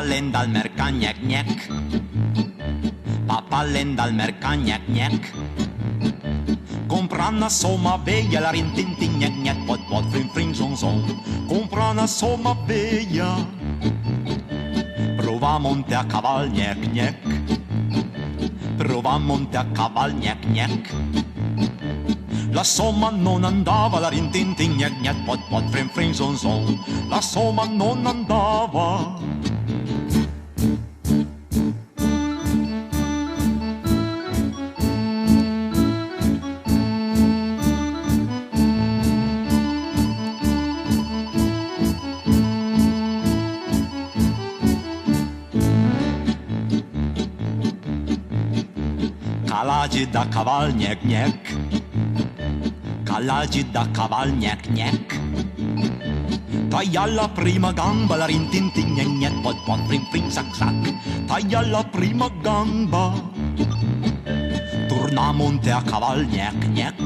lenda al mercat, gnec, gnec. Papà lenda al mercat, gnec, gnec. Comprana somma veglia, la rintinti, gnec, gnec, pot, pot, frin, frin, son, son. Comprana somma veglia, prova monte a caval, gnec, gnec. Prova monte a caval, gnec, gnec. La somma non andava, la rintinti, gnec, gnec, pot, pot, frin, frin, son, son. La somma non andava. Calagi da caval, gnec, gnec. Calagi da caval, gnec, gnec. Taglia la prima gamba, la rintinti, gnec, gnec, pot, pot, frin, frin, sac, sac. Taglia la prima gamba, torna a monte a caval, gnec, gnec.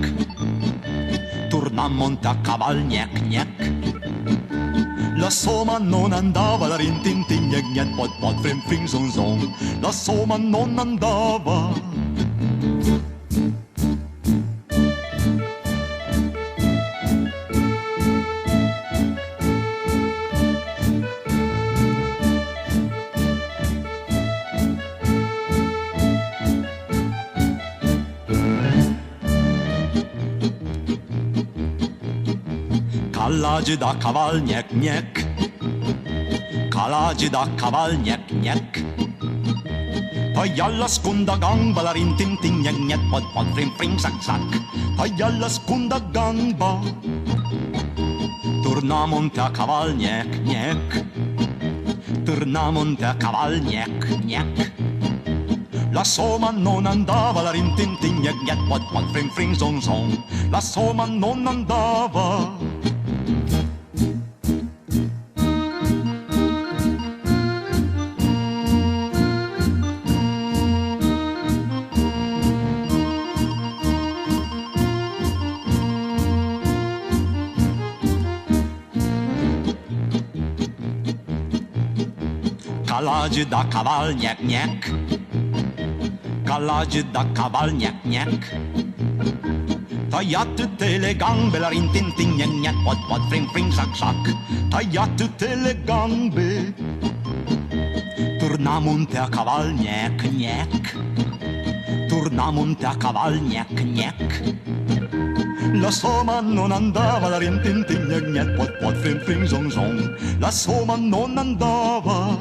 Torna a monte a caval, gnec, gnec. La somma non andava, la rintinti, gnec, gnec, pot, pot, frin, frin, son, son. La somma non andava. Calagi da caval, gnec, gnec. Calagi da caval, gnec, gnec. Taglia la seconda gamba, la rintinti, gnec, gnec, pot, pot, frin, frin, sac, sac. Taglia la seconda gamba, torna a monte a caval, gnec, gnec. Torna a monte a caval, gnec, gnec. La somma non andava, la rintinti, gnec, gnec, pot, pot, frin, frin, son, son. La somma non andava. Calagi da caval, gnec, gnec. Calagi da caval, gnec, gnec. Taglia tutte le gambe, la rintinti, gnec, gnec, pot, pot, frin, frin, sac, sac. Taglia tutte le gambe, torna a monte a caval, gnec, gnec. Torna a monte a caval, gnec, gnec. La somma non andava, la rintinti, gnec, gnec, pot, pot, frin, frin, son, son. La somma non andava.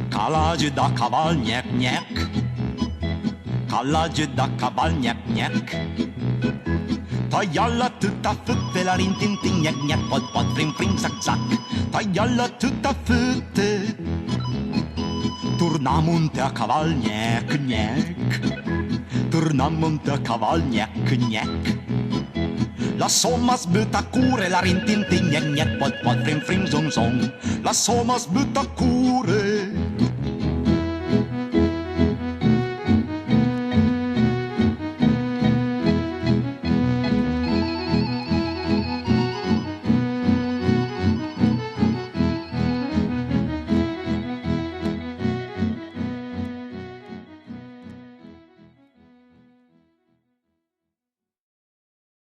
Calagi da caval, gnec, gnec. Calagi da caval, gnec, gnec. Tagliala tutta futte, la rintinti, gnec, gnec, pot, pot, frin, frin, sac, sac. Tagliala tutta futte, torna a monte a caval, gnec, gnec. Torna a monte a caval, gnec, gnec. La somma sbutta cure, la rintinti, gnec, gnec, pot, pot, frin, frin, son, son. La somma sbutta cure,